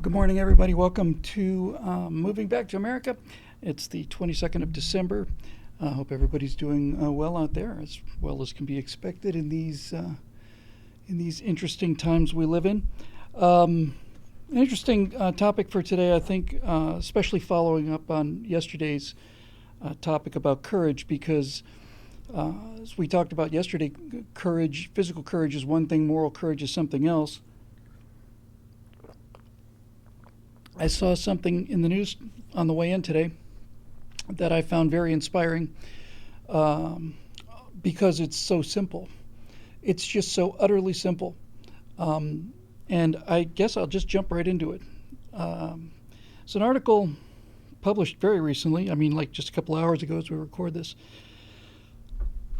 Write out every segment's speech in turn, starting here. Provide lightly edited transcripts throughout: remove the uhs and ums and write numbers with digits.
Good morning, everybody. Welcome to Moving Back to America. It's the 22nd of December. I hope everybody's doing well out there, as well as can be expected in these interesting times we live in. An interesting topic for today, I think, especially following up on yesterday's topic about courage, because as we talked about yesterday, courage, physical courage is one thing, moral courage is something else. I saw something in the news on the way in today that I found very inspiring because it's so simple. It's just so utterly simple. And I guess I'll just jump right into it. It's an article published very recently, like just a couple hours ago as we record this,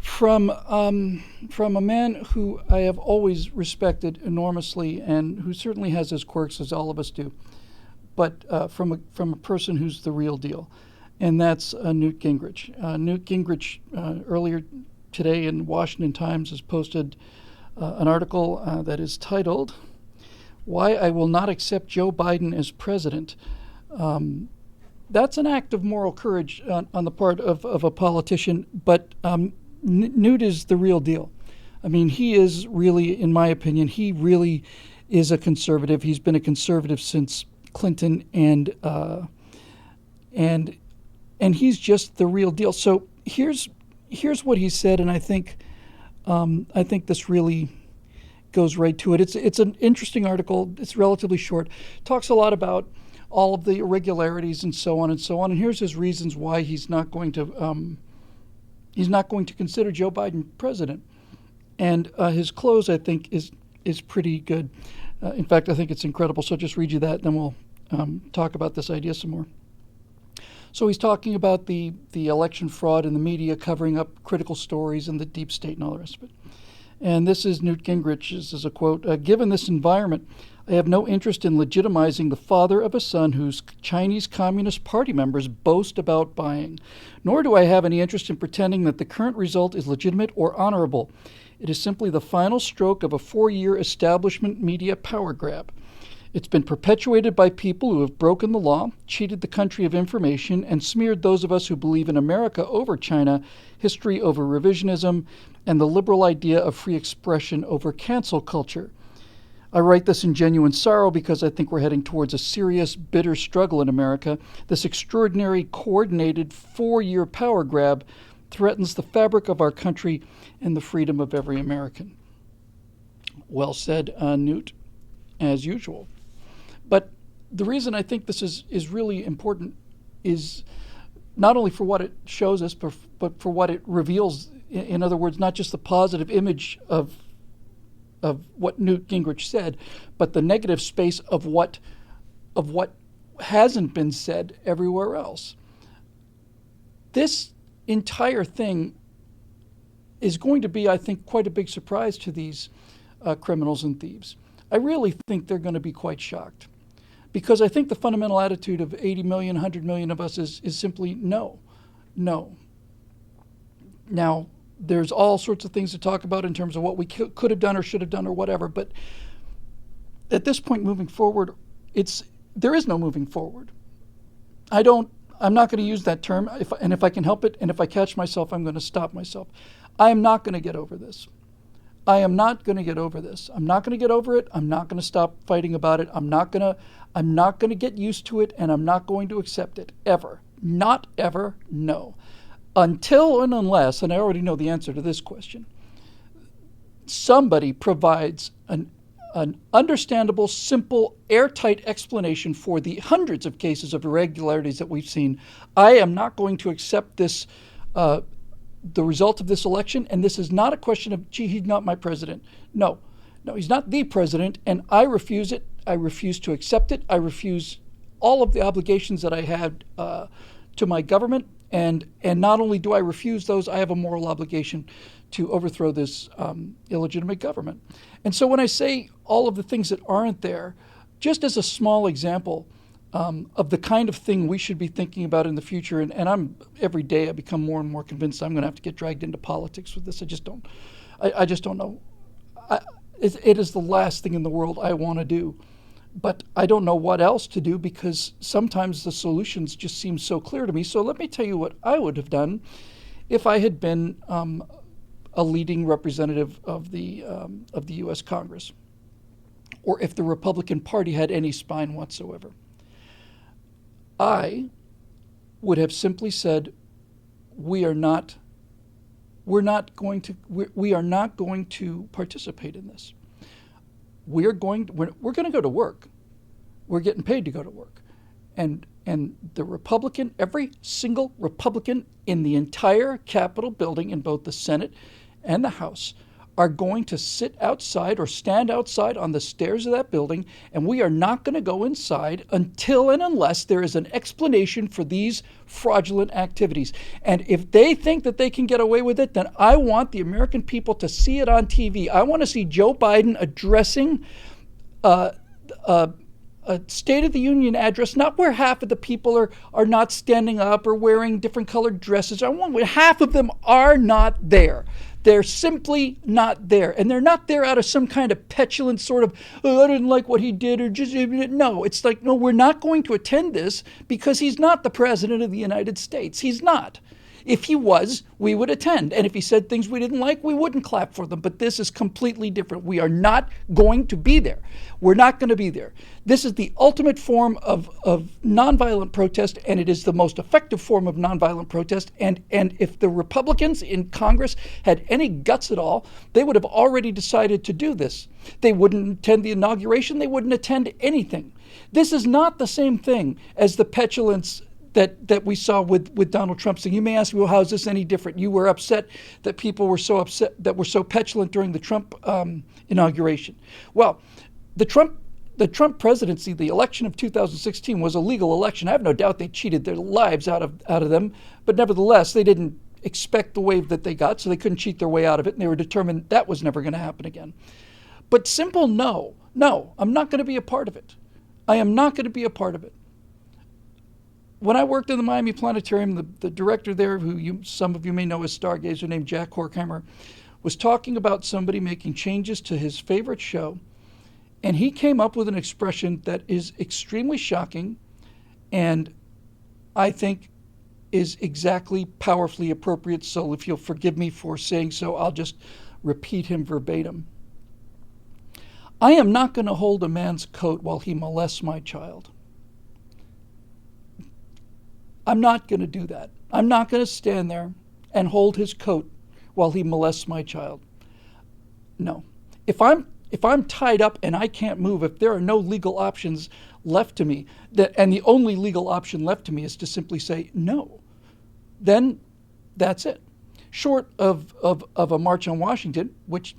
from a man who I have always respected enormously and who certainly has his quirks, as all of us do, but from a person who's the real deal, and that's Newt Gingrich. Newt Gingrich earlier today in Washington Times has posted an article that is titled, "Why I Will Not Accept Joe Biden as President." That's an act of moral courage on the part of a politician, but Newt is the real deal. He is really, in my opinion, he really is a conservative. He's been a conservative since Clinton, and he's just the real deal. So here's what he said, and I think this really goes right to it. It's an interesting article. It's relatively short. Talks a lot about all of the irregularities and so on and so on. And here's his reasons why he's not going to consider Joe Biden president. And his close, I think, is pretty good. In fact, I think it's incredible. So I'll just read you that, then we'll talk about this idea some more. So he's talking about the election fraud and the media covering up critical stories and the deep state and all the rest of it. And this is Newt Gingrich. This is a quote. "Given this environment, I have no interest in legitimizing the father of a son whose Chinese Communist Party members boast about buying. Nor do I have any interest in pretending that the current result is legitimate or honorable. It is simply the final stroke of a 4-year establishment media power grab. It's been perpetuated by people who have broken the law, cheated the country of information, and smeared those of us who believe in America over China, history over revisionism, and the liberal idea of free expression over cancel culture. I write this in genuine sorrow because I think we're heading towards a serious, bitter struggle in America. This extraordinary, coordinated 4-year power grab threatens the fabric of our country and the freedom of every American." Well said, Newt, as usual. But the reason I think this is really important is not only for what it shows us, but for what it reveals. In other words, not just the positive image of what Newt Gingrich said, but the negative space of what hasn't been said everywhere else. This entire thing is going to be, I think, quite a big surprise to these criminals and thieves. I really think they're going to be quite shocked, because I think the fundamental attitude of 80 million, 100 million of us is simply no. Now, there's all sorts of things to talk about in terms of what we could have done or should have done or whatever, but at this point moving forward, there is no moving forward. I'm not going to use that term, if I can help it, and if I catch myself, I'm going to stop myself. I am not going to get over this. I am not going to get over this. I'm not going to get over it. I'm not going to stop fighting about it. I'm not going to get used to it, and I'm not going to accept it, ever. Not ever, no. Until and unless, and I already know the answer to this question, somebody provides an understandable, simple, airtight explanation for the hundreds of cases of irregularities that we've seen. I am not going to accept this, the result of this election, and this is not a question of, gee, he's not my president. No, he's not the president, and I refuse it. I refuse to accept it. I refuse all of the obligations that I had to my government, and not only do I refuse those, I have a moral obligation to overthrow this illegitimate government. And so when I say all of the things that aren't there, just as a small example of the kind of thing we should be thinking about in the future, and every day I become more and more convinced I'm going to have to get dragged into politics with this. I just don't know. It is the last thing in the world I want to do. But I don't know what else to do because sometimes the solutions just seem so clear to me. So let me tell you what I would have done if I had been a leading representative of the U.S. Congress, or if the Republican Party had any spine whatsoever. I would have simply said, we are not going to participate in this. We're going to go to work. We're getting paid to go to work. And every single Republican in the entire Capitol building, in both the Senate and the House, are going to sit outside or stand outside on the stairs of that building, and we are not going to go inside until and unless there is an explanation for these fraudulent activities. And if they think that they can get away with it, then I want the American people to see it on TV. I want to see Joe Biden addressing a State of the Union address, not where half of the people are not standing up or wearing different colored dresses. I want where half of them are not there. They're simply not there. And they're not there out of some kind of petulant sort of, oh, I didn't like what he did, or just, no. It's like, no, we're not going to attend this because he's not the president of the United States. He's not. If he was, we would attend. And if he said things we didn't like, we wouldn't clap for them. But this is completely different. We are not going to be there. We're not going to be there. This is the ultimate form of nonviolent protest, and it is the most effective form of nonviolent protest. And if the Republicans in Congress had any guts at all, they would have already decided to do this. They wouldn't attend the inauguration. They wouldn't attend anything. This is not the same thing as the petulance that we saw with Donald Trump. So you may ask me, well, how is this any different? You were upset that people were so petulant during the Trump inauguration. Well, the Trump presidency, the election of 2016, was a legal election. I have no doubt they cheated their lives out of them, but nevertheless, they didn't expect the wave that they got, so they couldn't cheat their way out of it, and they were determined that was never going to happen again. But simple no, I'm not going to be a part of it. I am not going to be a part of it. When I worked in the Miami Planetarium, the director there, who some of you may know as Stargazer, named Jack Horkheimer, was talking about somebody making changes to his favorite show, and he came up with an expression that is extremely shocking and I think is exactly powerfully appropriate. So if you'll forgive me for saying so, I'll just repeat him verbatim. I am not going to hold a man's coat while he molests my child. I'm not going to do that. I'm not going to stand there and hold his coat while he molests my child. No. If I'm tied up and I can't move, if there are no legal options left to me, and the only legal option left to me is to simply say no, then that's it. Short of a march on Washington, which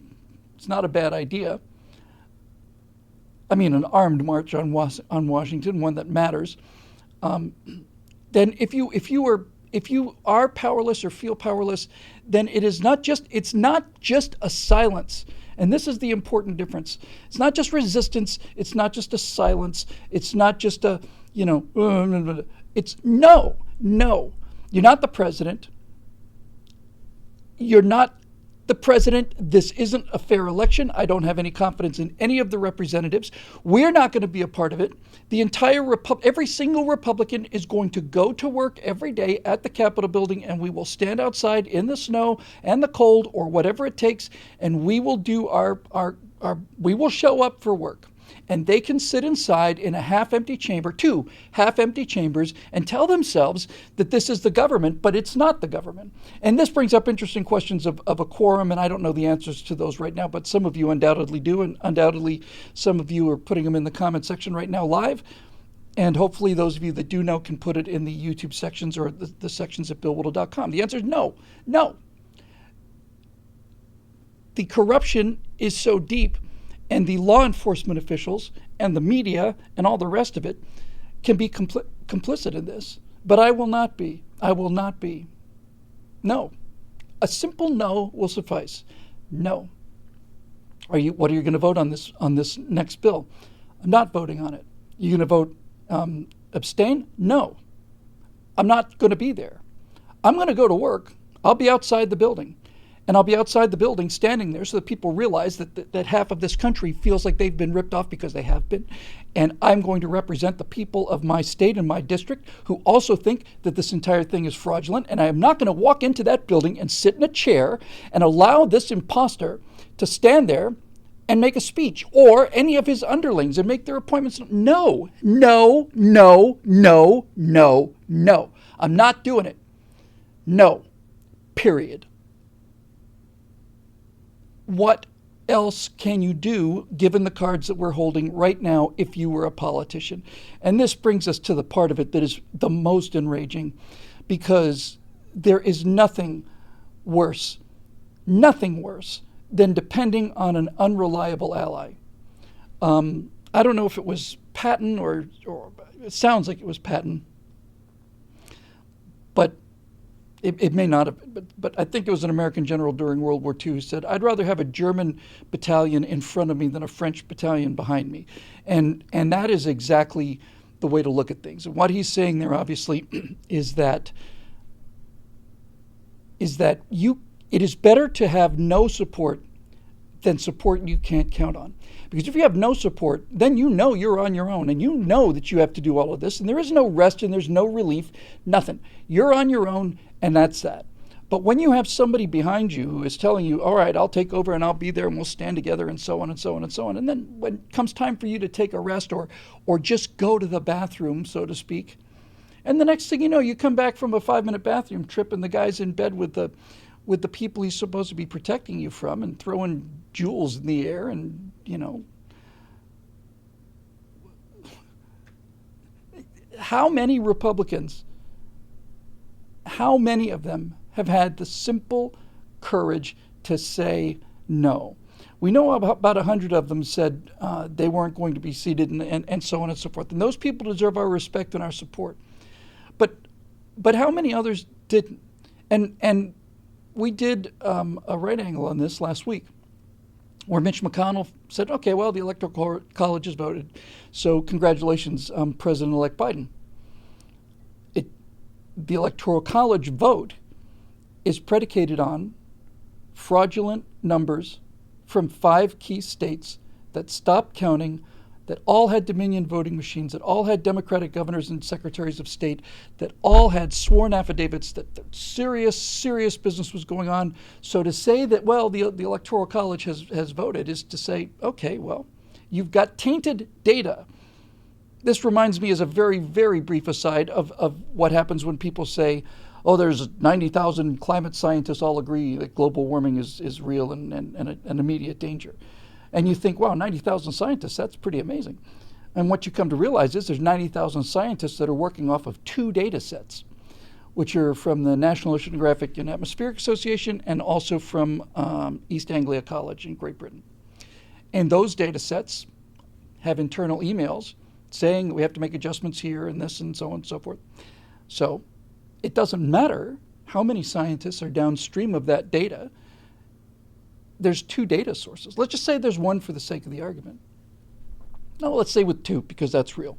is not a bad idea. I mean, an armed march on Washington, one that matters. Then if you are powerless or feel powerless, then it's not just a silence. And this is the important difference. It's not just resistance. It's not just a silence. It's not just a, it's no. You're not the president. You're not the president. This isn't a fair election. I don't have any confidence in any of the representatives. We're not going to be a part of it. The entire every single Republican is going to go to work every day at the Capitol building, and we will stand outside in the snow and the cold or whatever it takes, and we will do we will show up for work. And they can sit inside in a half-empty chamber, 2 half-empty chambers, and tell themselves that this is the government, but it's not the government. And this brings up interesting questions of a quorum, and I don't know the answers to those right now, but some of you undoubtedly do, and undoubtedly some of you are putting them in the comment section right now live. And hopefully those of you that do know can put it in the YouTube sections or the sections at BillWhittle.com. The answer is no. The corruption is so deep, and the law enforcement officials and the media and all the rest of it can be complicit in this. But I will not be. I will not be. No. A simple no will suffice. No. What are you going to vote on this next bill? I'm not voting on it. You going to vote abstain? No. I'm not going to be there. I'm going to go to work. I'll be outside the building. And I'll be outside the building standing there so that people realize that half of this country feels like they've been ripped off, because they have been. And I'm going to represent the people of my state and my district who also think that this entire thing is fraudulent. And I am not going to walk into that building and sit in a chair and allow this imposter to stand there and make a speech, or any of his underlings, and make their appointments. No, no, no, no, no, no. I'm not doing it. No. Period. What else can you do given the cards that we're holding right now if you were a politician? And this brings us to the part of it that is the most enraging, because there is nothing worse than depending on an unreliable ally. I don't know if it was Patton or it sounds like it was Patton, but it may not have, but I think it was an American general during World War II who said, I'd rather have a German battalion in front of me than a French battalion behind me. And that is exactly the way to look at things. And what he's saying there, obviously, is that it is better to have no support than support you can't count on. Because if you have no support, then you know you're on your own, and you know that you have to do all of this, and there is no rest and there's no relief, nothing. You're on your own, and that's that. But when you have somebody behind you who is telling you, all right, I'll take over and I'll be there and we'll stand together and so on and so on and so on, and then when it comes time for you to take a rest or just go to the bathroom, so to speak, and the next thing you know, you come back from a 5-minute bathroom trip and the guy's in bed with the people he's supposed to be protecting you from and throwing jewels in the air, and, you know. How many Republicans, how many of them have had the simple courage to say no? We know about 100 of them said they weren't going to be seated, and so on and so forth. And those people deserve our respect and our support. But how many others didn't? And we did a right angle on this last week, where Mitch McConnell said, okay, well, the Electoral College has voted, so congratulations, President-elect Biden. The Electoral College vote is predicated on fraudulent numbers from 5 key states that stopped counting, that all had Dominion voting machines, that all had Democratic governors and secretaries of state, that all had sworn affidavits that serious business was going on. So to say that, well, the Electoral College has voted is to say, okay, well, you've got tainted data. This reminds me, as a very, very brief aside, of what happens when people say, oh, there's 90,000 climate scientists all agree that global warming is real and an immediate danger. And you think, wow, 90,000 scientists, that's pretty amazing. And what you come to realize is there's 90,000 scientists that are working off of 2 data sets, which are from the National Oceanographic and Atmospheric Association and also from East Anglia College in Great Britain. And those data sets have internal emails saying we have to make adjustments here and this and so on and so forth. So it doesn't matter how many scientists are downstream of that data. There's 2 data sources. Let's just say there's one for the sake of the argument. No, let's say with 2, because that's real.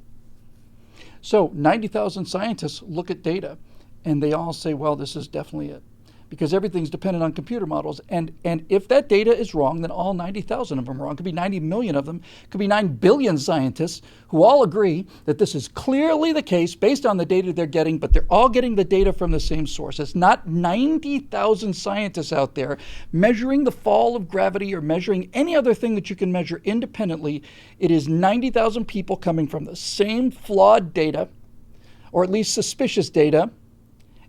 So 90,000 scientists look at data and they all say, well, this is definitely it, because everything's dependent on computer models. And if that data is wrong, then all 90,000 of them are wrong. It could be 90 million of them. It could be 9 billion scientists who all agree that this is clearly the case based on the data they're getting, but they're all getting the data from the same source. It's not 90,000 scientists out there measuring the fall of gravity or measuring any other thing that you can measure independently. It is 90,000 people coming from the same flawed data, or at least suspicious data,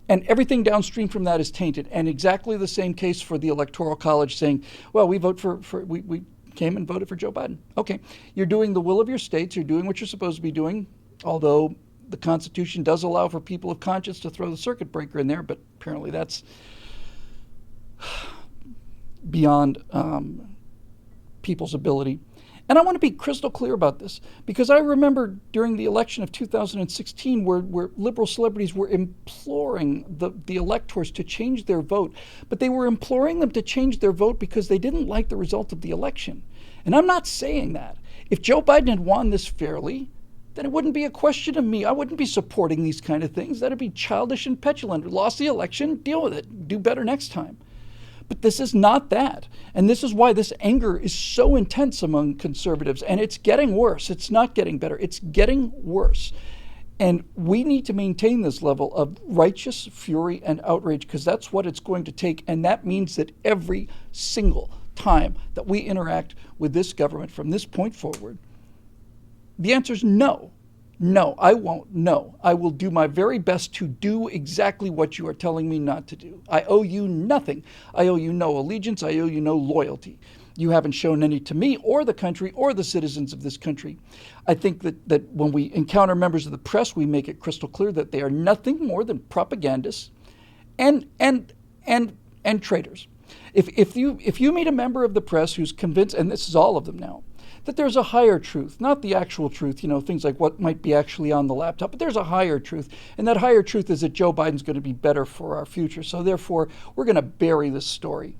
and everything downstream from that is tainted. And exactly the same case for the Electoral College saying, well, we came and voted for Joe Biden. Okay, you're doing the will of your states. You're doing what you're supposed to be doing, although the Constitution does allow for people of conscience to throw the circuit breaker in there, but apparently that's beyond people's ability. And I want to be crystal clear about this, because I remember during the election of 2016 where liberal celebrities were imploring the electors to change their vote, but they were imploring them to change their vote because they didn't like the result of the election. And I'm not saying that. If Joe Biden had won this fairly, then it wouldn't be a question of me. I wouldn't be supporting these kind of things. That'd be childish and petulant. We lost the election, deal with it, do better next time. But this is not that. And this is why this anger is so intense among conservatives. And it's getting worse. It's not getting better. It's getting worse. And we need to maintain this level of righteous fury and outrage, because that's what it's going to take. And that means that every single time that we interact with this government from this point forward, the answer is no. No, I won't. No, I will do my very best to do exactly what you are telling me not to do. I owe you nothing. I owe you no allegiance. I owe you no loyalty. You haven't shown any to me or the country or the citizens of this country. I think that when we encounter members of the press, we make it crystal clear that they are nothing more than propagandists and traitors. If you meet a member of the press who's convinced, and this is all of them now, that there's a higher truth, not the actual truth, things like what might be actually on the laptop, but there's a higher truth. And that higher truth is that Joe Biden's going to be better for our future. So therefore, we're going to bury this story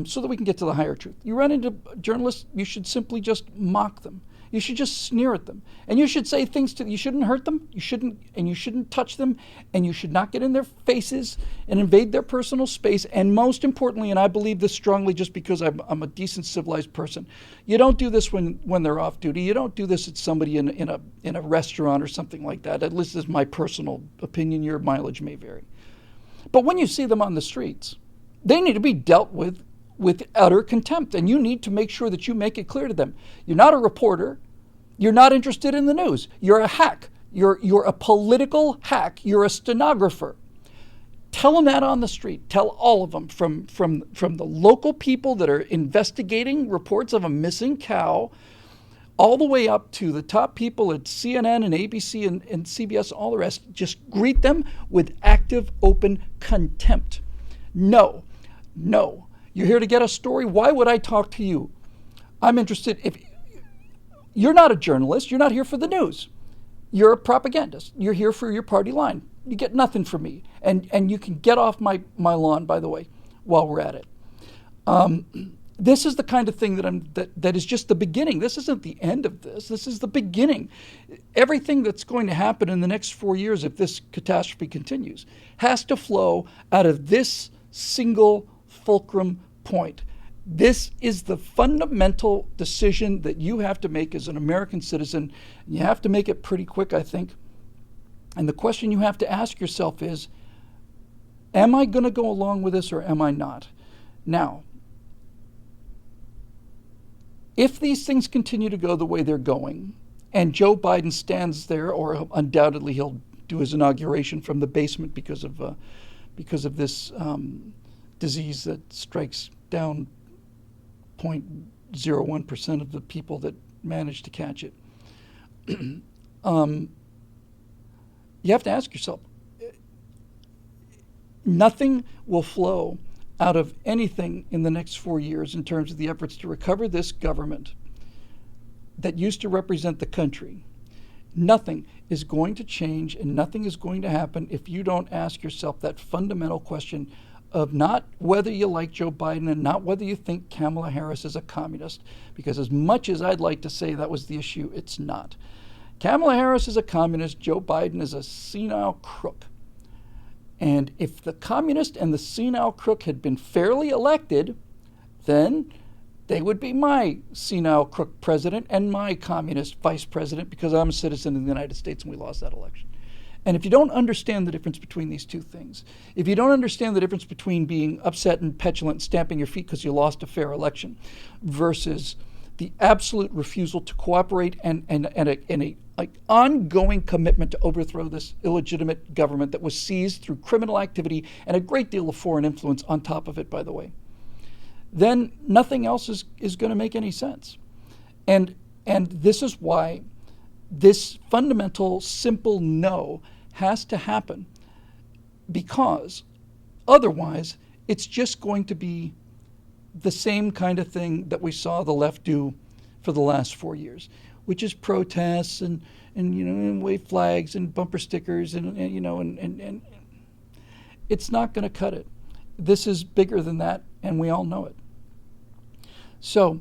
so that we can get to the higher truth. You run into journalists, you should simply just mock them. You should just sneer at them. And you should say things you shouldn't hurt them, you shouldn't touch them, and you should not get in their faces and invade their personal space. And most importantly, and I believe this strongly just because I'm a decent, civilized person, you don't do this when they're off duty. You don't do this at somebody in a restaurant or something like that. At least this is my personal opinion. Your mileage may vary. But when you see them on the streets, they need to be dealt with utter contempt. And you need to make sure that you make it clear to them. You're not a reporter. You're not interested in the news. You're a hack. You're a political hack. You're a stenographer. Tell them that on the street. Tell all of them, from the local people that are investigating reports of a missing cow, all the way up to the top people at CNN and ABC and CBS, all the rest. Just greet them with active, open contempt. No. You're here to get a story. Why would I talk to you? I'm interested. If you're not a journalist, you're not here for the news. You're a propagandist. You're here for your party line. You get nothing from me. And you can get off my lawn, by the way, while we're at it. This is the kind of thing that is just the beginning. This isn't the end of this. This is the beginning. Everything that's going to happen in the next 4 years, if this catastrophe continues, has to flow out of this single fulcrum point. This is the fundamental decision that you have to make as an American citizen. You have to make it pretty quick, I think. And the question you have to ask yourself is, am I going to go along with this or am I not? Now, if these things continue to go the way they're going, and Joe Biden stands there, or undoubtedly he'll do his inauguration from the basement because of this disease that strikes down 0.01% of the people that manage to catch it. You have to ask yourself, nothing will flow out of anything in the next 4 years in terms of the efforts to recover this government that used to represent the country. Nothing is going to change and nothing is going to happen if you don't ask yourself that fundamental question of not whether you like Joe Biden and not whether you think Kamala Harris is a communist, because as much as I'd like to say that was the issue, it's not. Kamala Harris is a communist. Joe Biden is a senile crook. And if the communist and the senile crook had been fairly elected, then they would be my senile crook president and my communist vice president, because I'm a citizen of the United States and we lost that election. And if you don't understand the difference between these two things, if you don't understand the difference between being upset and petulant and stamping your feet because you lost a fair election versus the absolute refusal to cooperate and a ongoing commitment to overthrow this illegitimate government that was seized through criminal activity and a great deal of foreign influence on top of it, by the way, then nothing else is going to make any sense. And this is why this fundamental, simple no has to happen, because otherwise it's just going to be the same kind of thing that we saw the left do for the last 4 years, which is protests and wave flags and bumper stickers and it's not going to cut it. This is bigger than that, and we all know it. So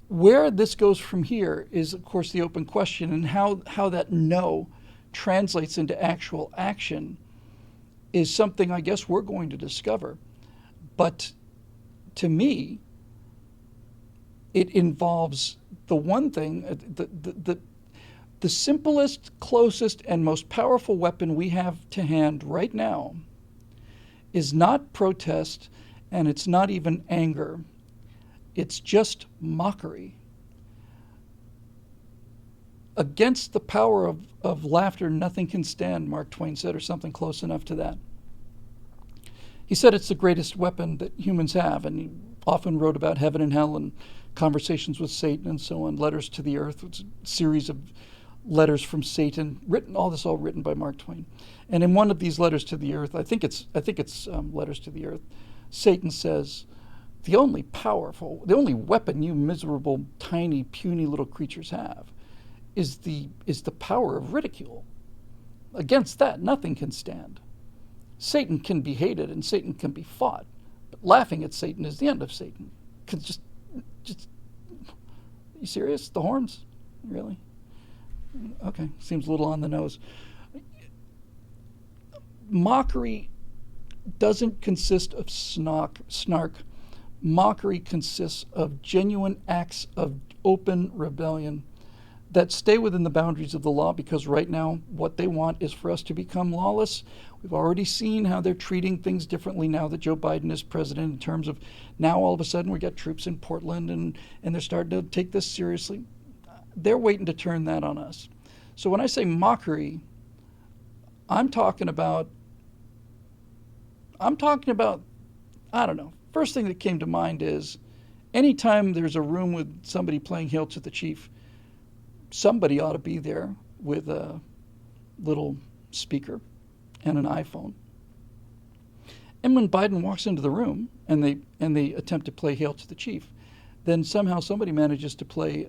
where this goes from here is, of course, the open question, and how that no translates into actual action is something I guess we're going to discover. But to me, it involves the one thing, the simplest, closest, and most powerful weapon we have to hand right now is not protest, and it's not even anger. It's just mockery. Against the power of laughter, nothing can stand, Mark Twain said, or something close enough to that. He said it's the greatest weapon that humans have, and he often wrote about heaven and hell and conversations with Satan and so on, letters to the earth, which is a series of letters from Satan, all written by Mark Twain. And in one of these letters to the earth, I think it's letters to the earth, Satan says, the only weapon you miserable, tiny, puny little creatures have is the power of ridicule. Against that, nothing can stand. Satan can be hated and Satan can be fought, but laughing at Satan is the end of Satan. Just, you serious? The horns? Really? Okay, seems a little on the nose. Mockery doesn't consist of snark. Mockery consists of genuine acts of open rebellion that stay within the boundaries of the law, because right now what they want is for us to become lawless. We've already seen how they're treating things differently now that Joe Biden is president, in terms of now all of a sudden we got troops in Portland and they're starting to take this seriously. They're waiting to turn that on us. So when I say mockery, I'm talking about, I don't know. First thing that came to mind is anytime there's a room with somebody playing Hail to the Chief, somebody ought to be there with a little speaker and an iPhone. And when Biden walks into the room and they attempt to play Hail to the Chief, then somehow somebody manages to play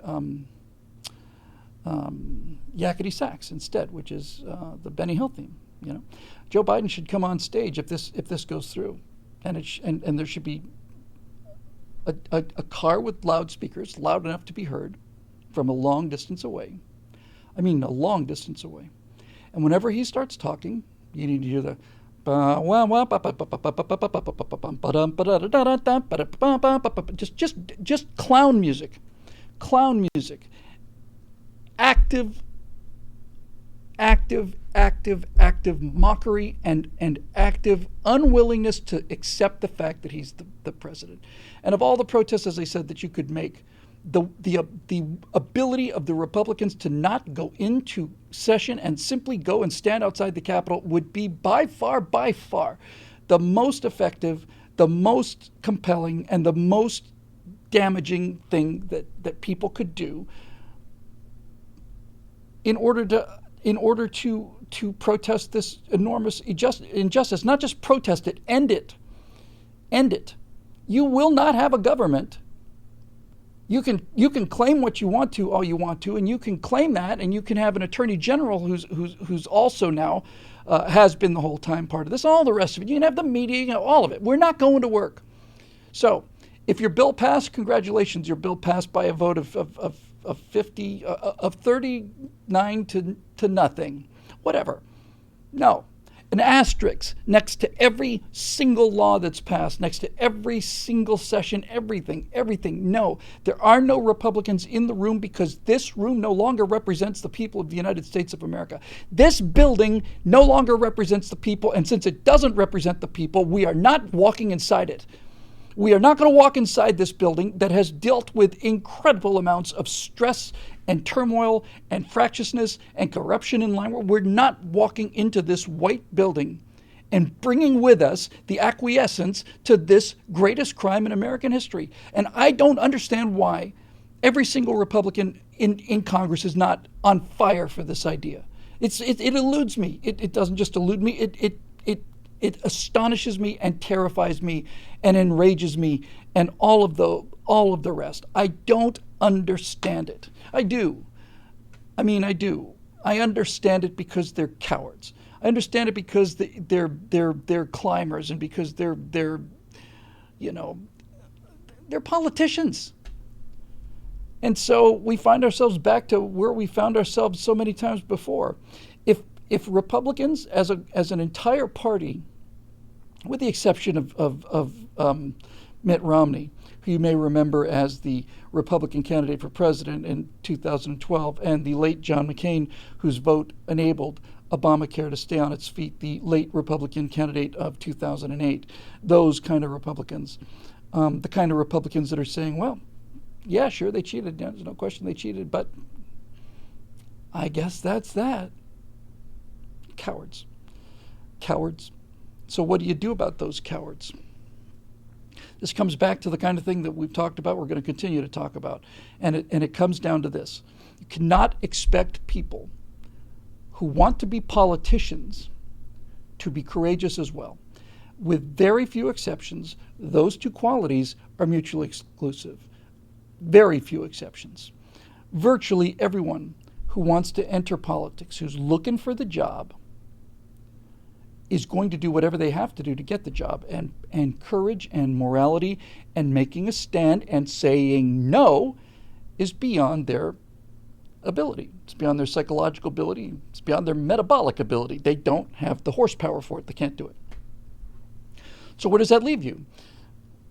Yakety Sax instead, which is the Benny Hill theme. You know, Joe Biden should come on stage if this goes through, and there should be a car with loudspeakers loud enough to be heard from a long distance away. I mean, a long distance away. And whenever he starts talking, you need to hear the just clown music. Clown music. Active mockery and active unwillingness to accept the fact that he's the president. And of all the protests, as I said, that you could make, the ability of the Republicans to not go into session and simply go and stand outside the Capitol would be by far the most effective, the most compelling, and the most damaging thing that people could do in order to protest this enormous injustice. Not just protest it, end it. End it. You will not have a government. You can claim what you want to, all you want to, and you can claim that, and you can have an attorney general who's also now has been the whole time part of this, all the rest of it. You can have the media, you know, all of it. We're not going to work. So if your bill passed, congratulations, your bill passed by a vote of 39 to nothing, whatever. No. An asterisk next to every single law that's passed, next to every single session, everything. No, there are no Republicans in the room, because this room no longer represents the people of the United States of America. This building no longer represents the people, and since it doesn't represent the people, we are not walking inside it. We are not going to walk inside this building that has dealt with incredible amounts of stress and turmoil and fractiousness and corruption in line. We're not walking into this white building and bringing with us the acquiescence to this greatest crime in American history. And I don't understand why every single Republican in Congress is not on fire for this idea. It eludes me. It doesn't just elude me. It astonishes me and terrifies me and enrages me and all of the rest. I don't understand it. I do. I understand it because they're cowards. I understand it because they're climbers, and because they're politicians. And so we find ourselves back to where we found ourselves so many times before. If Republicans as an entire party, with the exception of Mitt Romney, who you may remember as the Republican candidate for president in 2012, and the late John McCain, whose vote enabled Obamacare to stay on its feet, the late Republican candidate of 2008. Those kind of Republicans. The kind of Republicans that are saying, well, yeah, sure, they cheated. There's no question they cheated, but I guess that's that. Cowards. Cowards. So what do you do about those cowards? This comes back to the kind of thing that we've talked about, we're going to continue to talk about. And it comes down to this. You cannot expect people who want to be politicians to be courageous as well. With very few exceptions, those two qualities are mutually exclusive. Very few exceptions. Virtually everyone who wants to enter politics, who's looking for the job, is going to do whatever they have to do to get the job. And courage and morality and making a stand and saying no is beyond their ability. It's beyond their psychological ability. It's beyond their metabolic ability. They don't have the horsepower for it. They can't do it. So where does that leave you?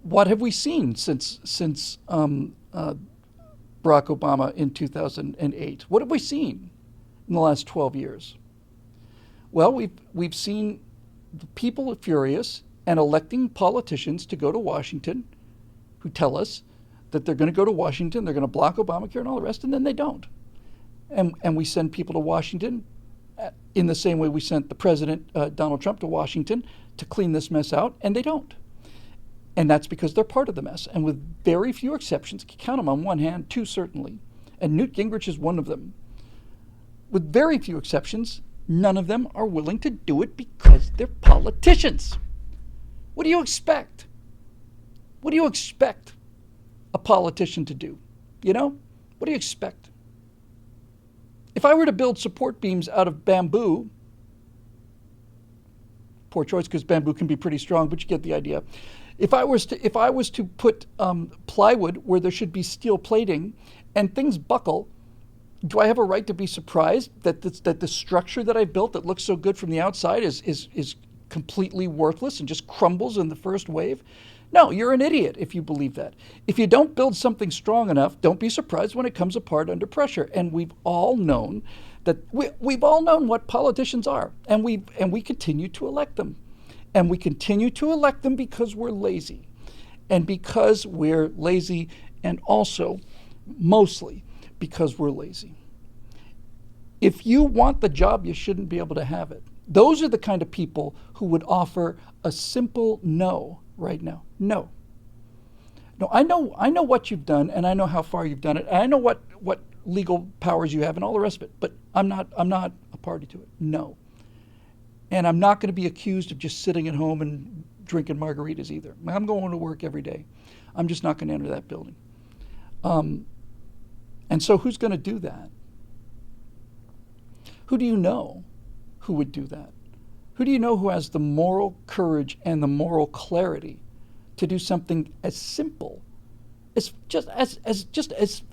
What have we seen since Barack Obama in 2008? What have we seen in the last 12 years? Well, we've seen people furious and electing politicians to go to Washington who tell us that they're going to go to Washington, they're going to block Obamacare and all the rest, and then they don't. And we send people to Washington in the same way we sent the president, Donald Trump, to Washington to clean this mess out, and they don't. And that's because they're part of the mess. And with very few exceptions, you can count them on one hand, two certainly, and Newt Gingrich is one of them. With very few exceptions, none of them are willing to do it because they're politicians. What do you expect? What do you expect a politician to do? You know? What do you expect? If I were to build support beams out of bamboo, poor choice because bamboo can be pretty strong, but you get the idea. If I was to put plywood where there should be steel plating and things buckle, do I have a right to be surprised that the structure that I've built that looks so good from the outside is completely worthless and just crumbles in the first wave? No, you're an idiot if you believe that. If you don't build something strong enough, don't be surprised when it comes apart under pressure. And we've all known that we've all known what politicians are, and we continue to elect them. And we continue to elect them because we're lazy. And because we're lazy, and also mostly because we're lazy. If you want the job, you shouldn't be able to have it. Those are the kind of people who would offer a simple no right now. No. No, I know what you've done, and I know how far you've done it, and I know what legal powers you have and all the rest of it, but I'm not a party to it. No. And I'm not going to be accused of just sitting at home and drinking margaritas either. I'm going to work every day. I'm just not going to enter that building. And so who's going to do that? Who do you know who would do that? Who do you know who has the moral courage and the moral clarity to do something as simple, as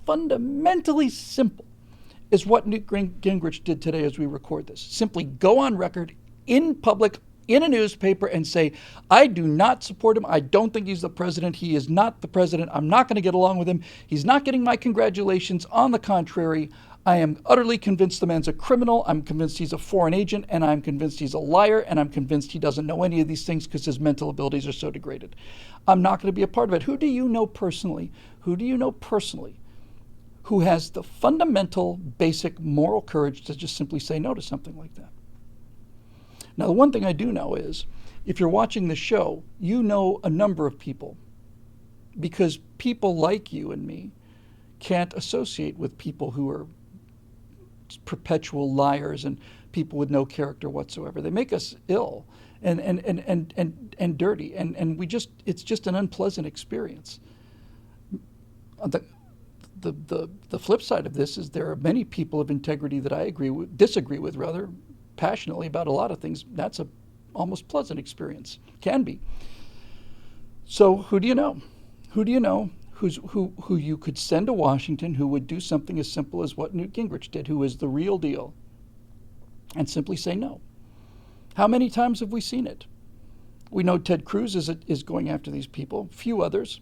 fundamentally simple as what Newt Gingrich did today as we record this? Simply go on record in public, in a newspaper, and say, I do not support him. I don't think he's the president. He is not the president. I'm not going to get along with him. He's not getting my congratulations. On the contrary, I am utterly convinced the man's a criminal. I'm convinced he's a foreign agent, and I'm convinced he's a liar, and I'm convinced he doesn't know any of these things because his mental abilities are so degraded. I'm not going to be a part of it. Who do you know personally? Who do you know personally who has the fundamental, basic moral courage to just simply say no to something like that? Now, the one thing I do know is, if you're watching the show, you know a number of people, because people like you and me can't associate with people who are perpetual liars and people with no character whatsoever. They make us ill and dirty, and it's just an unpleasant experience. The flip side of this is there are many people of integrity that I disagree with passionately about a lot of things. That's a almost pleasant experience. Can be. So who do you know? Who do you know who you could send to Washington who would do something as simple as what Newt Gingrich did, who is the real deal, and simply say no? How many times have we seen it? We know Ted Cruz is going after these people, few others.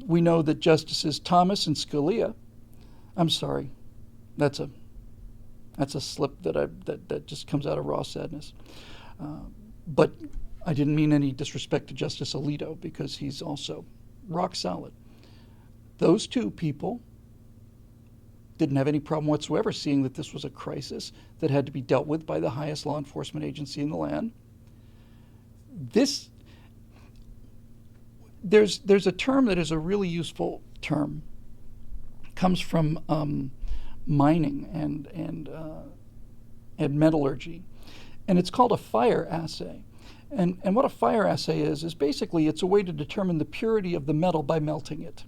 We know that Justices Thomas and Scalia, I'm sorry, that's a slip that just comes out of raw sadness. But I didn't mean any disrespect to Justice Alito, because he's also rock solid. Those two people didn't have any problem whatsoever seeing that this was a crisis that had to be dealt with by the highest law enforcement agency in the land. There's a term that is a really useful term. It comes from mining and metallurgy, and it's called a fire assay. And what a fire assay is basically it's a way to determine the purity of the metal by melting it.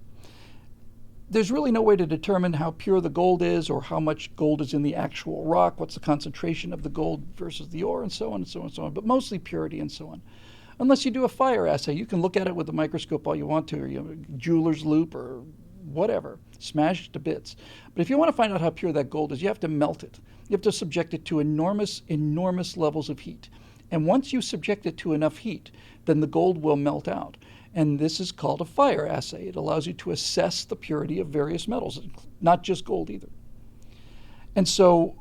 There's really no way to determine how pure the gold is or how much gold is in the actual rock, what's the concentration of the gold versus the ore, and so on and so on and so on, but mostly purity and so on. Unless you do a fire assay, you can look at it with a microscope all you want to, or jeweler's loupe or whatever, smash it to bits. But if you want to find out how pure that gold is, you have to melt it. You have to subject it to enormous levels of heat. And once you subject it to enough heat, then the gold will melt out. And this is called a fire assay. It allows you to assess the purity of various metals, not just gold either. And so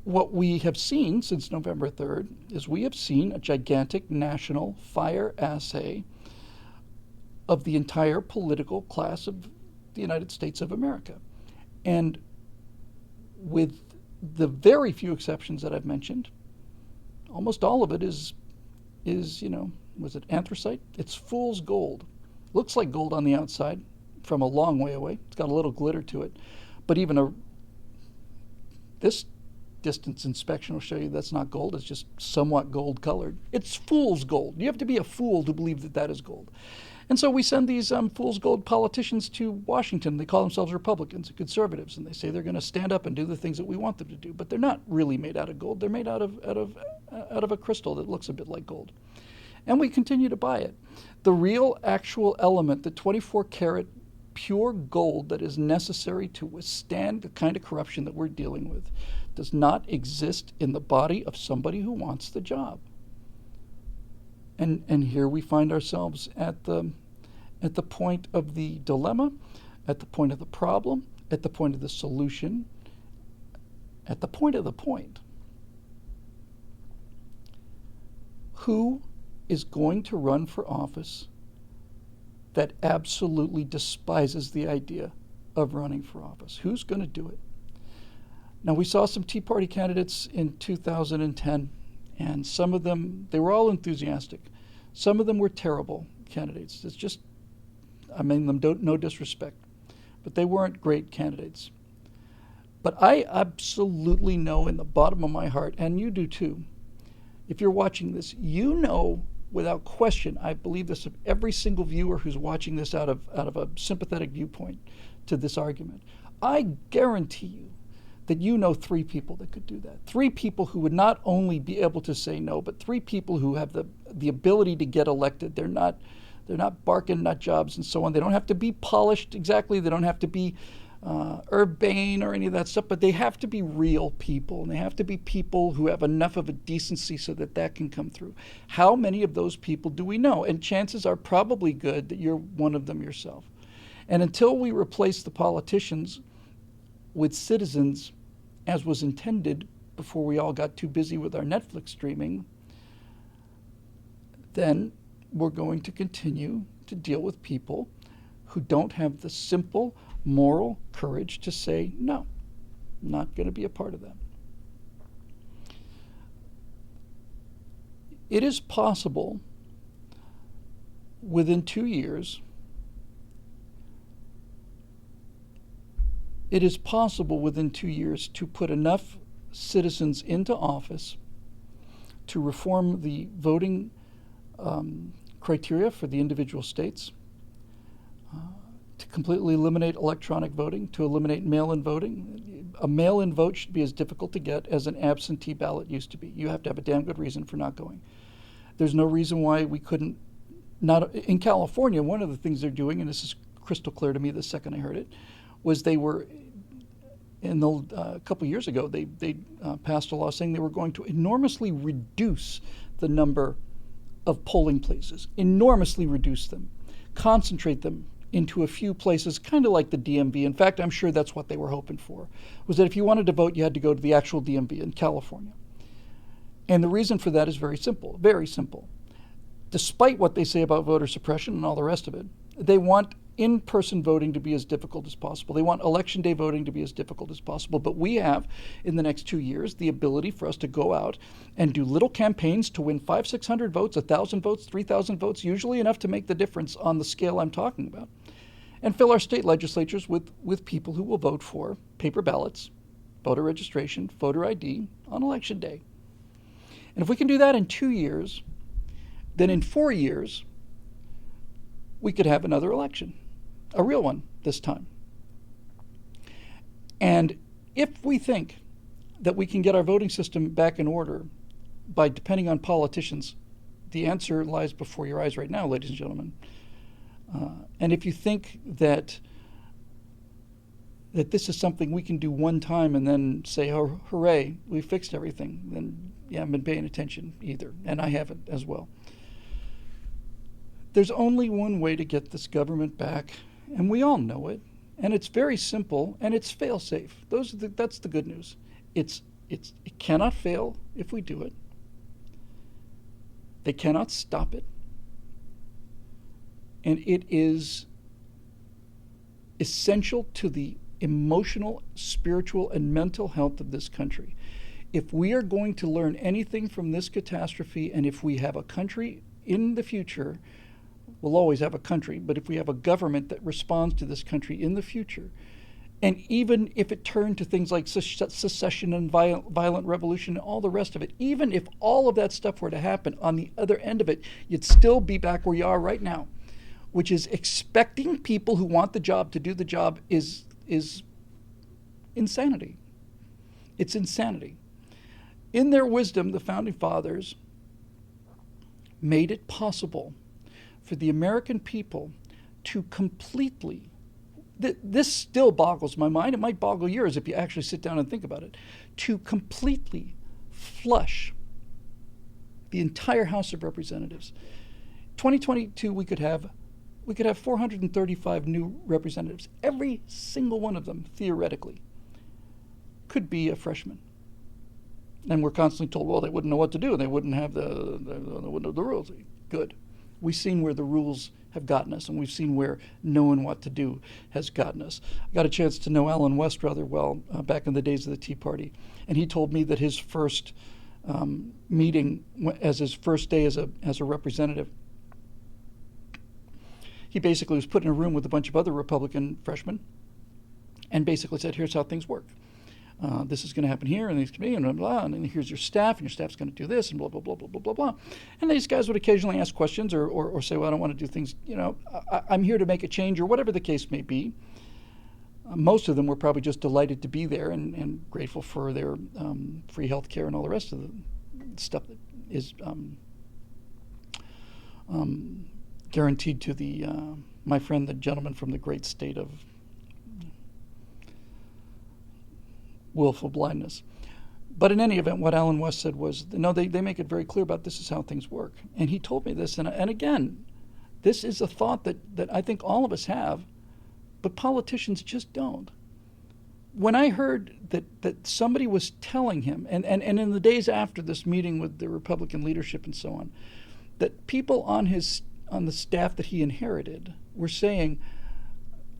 what we have seen since November 3rd is we have seen a gigantic national fire assay of the entire political class of the United States of America. And with the very few exceptions that I've mentioned, almost all of it is was it anthracite? It's fool's gold. Looks like gold on the outside from a long way away. It's got a little glitter to it. But even this distance inspection will show you that's not gold. It's just somewhat gold colored. It's fool's gold. You have to be a fool to believe that that is gold. And so we send these fool's gold politicians to Washington. They call themselves Republicans and conservatives, and they say they're going to stand up and do the things that we want them to do. But they're not really made out of gold. They're made out of a crystal that looks a bit like gold. And we continue to buy it. The real actual element, the 24-karat pure gold that is necessary to withstand the kind of corruption that we're dealing with, does not exist in the body of somebody who wants the job. And here we find ourselves at the point of the dilemma, at the point of the problem, at the point of the solution, at the point of the point. Who is going to run for office that absolutely despises the idea of running for office? Who's going to do it? Now, we saw some Tea Party candidates in 2010, and some of them, they were all enthusiastic. Some of them were terrible candidates. It's just, I mean them no disrespect, but they weren't great candidates. But I absolutely know in the bottom of my heart, and you do too, if you're watching this, you know without question, I believe this of every single viewer who's watching this out of a sympathetic viewpoint to this argument. I guarantee you that you know 3 people that could do that. 3 people who would not only be able to say no, but 3 people who have the ability to get elected. They're not barking nut jobs and so on. They don't have to be polished exactly. They don't have to be urbane or any of that stuff, but they have to be real people, and they have to be people who have enough of a decency so that can come through. How many of those people do we know? And chances are probably good that you're one of them yourself. And until we replace the politicians with citizens, as was intended before we all got too busy with our Netflix streaming, then we're going to continue to deal with people who don't have the simple moral courage to say, no, I'm not going to be a part of that. It is possible within 2 years, to put enough citizens into office to reform the voting criteria for the individual states, to completely eliminate electronic voting, to eliminate mail-in voting. A mail-in vote should be as difficult to get as an absentee ballot used to be. You have to have a damn good reason for not going. There's no reason why we couldn't. Not in California, one of the things they're doing, and this is crystal clear to me the second I heard it, was they were, a couple of years ago, they passed a law saying they were going to enormously reduce the number of polling places, enormously reduce them, concentrate them into a few places, kind of like the DMV. In fact, I'm sure that's what they were hoping for, was that if you wanted to vote, you had to go to the actual DMV in California. And the reason for that is very simple, very simple. Despite what they say about voter suppression and all the rest of it, they want in-person voting to be as difficult as possible. They want election day voting to be as difficult as possible. But we have, in the next 2 years, the ability for us to go out and do little campaigns to win 500, 600 votes, 1,000 votes, 3,000 votes, usually enough to make the difference on the scale I'm talking about, and fill our state legislatures with people who will vote for paper ballots, voter registration, voter ID on election day. And if we can do that in 2 years, then in 4 years, we could have another election, a real one this time. And if we think that we can get our voting system back in order by depending on politicians, the answer lies before your eyes right now, ladies and gentlemen. And if you think that this is something we can do one time and then say, oh, hooray, we fixed everything, then you haven't been paying attention either, and I haven't as well. There's only one way to get this government back, and we all know it, and it's very simple, and it's fail-safe. That's the good news. It cannot fail if we do it. They cannot stop it. And it is essential to the emotional, spiritual, and mental health of this country. If we are going to learn anything from this catastrophe, and if we have a country in the future, we'll always have a country, but if we have a government that responds to this country in the future, and even if it turned to things like secession and violent revolution and all the rest of it, even if all of that stuff were to happen, on the other end of it, you'd still be back where you are right now, which is expecting people who want the job to do the job is insanity. It's insanity. In their wisdom, the Founding Fathers made it possible for the American people to completely, this still boggles my mind, it might boggle yours if you actually sit down and think about it, to completely flush the entire House of Representatives. 2022, we could have 435 new representatives. Every single one of them, theoretically, could be a freshman. And we're constantly told, well, they wouldn't know what to do. They wouldn't have the rules. Good. We've seen where the rules have gotten us, and we've seen where knowing what to do has gotten us. I got a chance to know Alan West rather well back in the days of the Tea Party, and he told me that his first meeting, as his first day as a representative, he basically was put in a room with a bunch of other Republican freshmen and basically said, here's how things work. This is going to happen here, and this can be, and blah, blah, and then here's your staff, and your staff's going to do this, and blah, blah, blah, blah, blah, blah, blah. And these guys would occasionally ask questions or say, well, I don't want to do things, I'm here to make a change, or whatever the case may be. Most of them were probably just delighted to be there and grateful for their free health care and all the rest of the stuff that is guaranteed to the my friend, the gentleman from the great state of willful blindness. But in any event, what Alan West said was, no, they make it very clear about this is how things work. And he told me this, and again, this is a thought that I think all of us have, but politicians just don't. When I heard that somebody was telling him, and in the days after this meeting with the Republican leadership and so on, that people on the staff that he inherited were saying,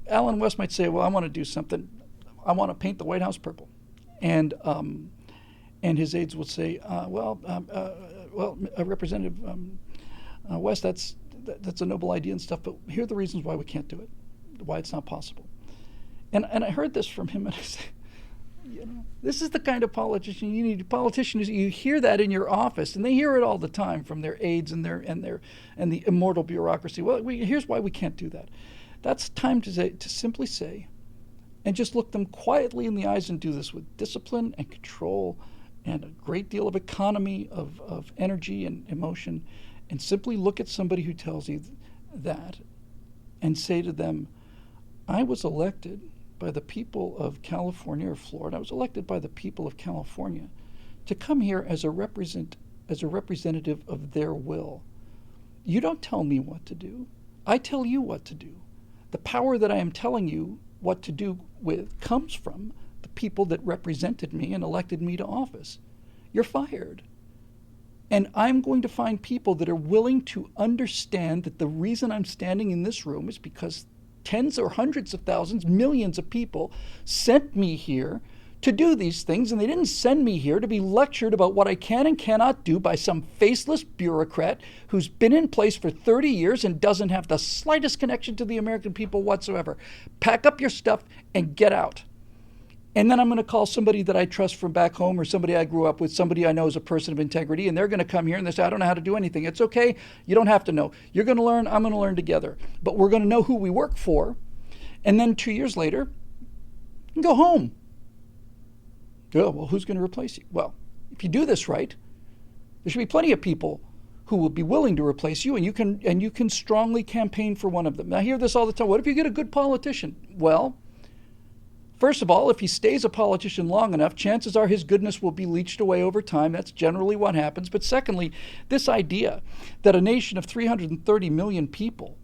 Alan West might say, well, I want to do something. I want to paint the White House purple. And his aides would say, Representative West, that's a noble idea and stuff, but here are the reasons why we can't do it, why it's not possible. And I heard this from him, and I said, this is the kind of politician you need. Politicians, you hear that in your office, and they hear it all the time from their aides and the immortal bureaucracy. Well, here's why we can't do that. That's time to simply say, and just look them quietly in the eyes and do this with discipline and control and a great deal of economy of energy and emotion, and simply look at somebody who tells you that and say to them, I was elected by the people of California or Florida. I was elected by the people of California to come here as a representative of their will, You don't tell me what to do. I tell you what to do. The power that I am telling you what to do with comes from the people that represented me and elected me to office. You're fired. And I'm going to find people that are willing to understand that the reason I'm standing in this room is because tens or hundreds of thousands, millions of people sent me here to do these things, and they didn't send me here to be lectured about what I can and cannot do by some faceless bureaucrat who's been in place for 30 years and doesn't have the slightest connection to the American people whatsoever. Pack up your stuff and get out. And then I'm going to call somebody that I trust from back home, or somebody I grew up with, somebody I know is a person of integrity, and they're going to come here and they say, I don't know how to do anything. It's okay. You don't have to know. You're going to learn. I'm going to learn together. But we're going to know who we work for. And then 2 years later, you can go home. Oh, well, who's going to replace you? Well, if you do this right, there should be plenty of people who will be willing to replace you, and you can strongly campaign for one of them. I hear this all the time. What if you get a good politician? Well, first of all, if he stays a politician long enough, chances are his goodness will be leached away over time. That's generally what happens. But secondly, this idea that a nation of 330 million people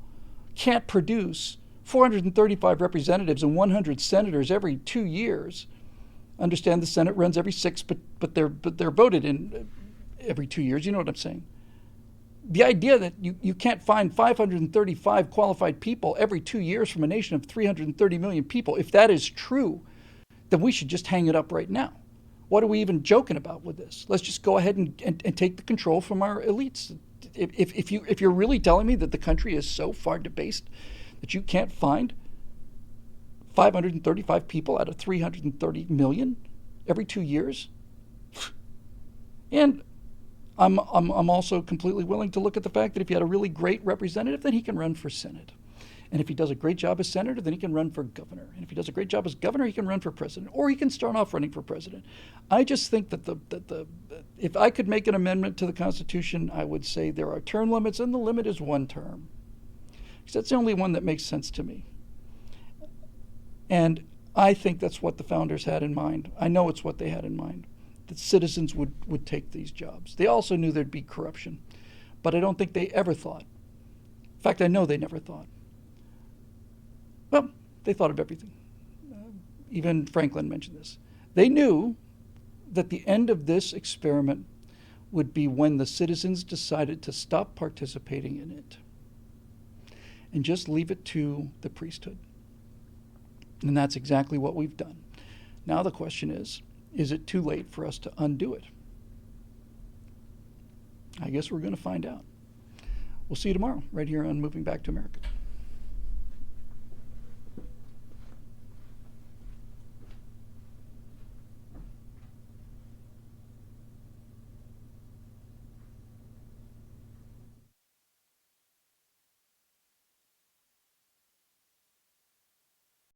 can't produce 435 representatives and 100 senators every 2 years. Understand the Senate runs every 6, but they're voted in every 2 years. You know what I'm saying? The idea that you can't find 535 qualified people every 2 years from a nation of 330 million people, if that is true, then we should just hang it up right now. What are we even joking about with this? Let's just go ahead and take the control from our elites. If you're really telling me that the country is so far debased that you can't find 535 people out of 330 million every 2 years, and I'm also completely willing to look at the fact that if you had a really great representative, then he can run for Senate. And if he does a great job as senator, then he can run for governor. And if he does a great job as governor, he can run for president, or he can start off running for president. I just think that if I could make an amendment to the Constitution, I would say there are term limits, and the limit is 1 term. Because that's the only one that makes sense to me. And I think that's what the founders had in mind. I know it's what they had in mind, that citizens would take these jobs. They also knew there'd be corruption, but I don't think they ever thought. In fact, I know they never thought. Well, they thought of everything. Even Franklin mentioned this. They knew that the end of this experiment would be when the citizens decided to stop participating in it and just leave it to the priesthood. And that's exactly what we've done. Now the question is it too late for us to undo it? I guess we're going to find out. We'll see you tomorrow, right here on Moving Back to America.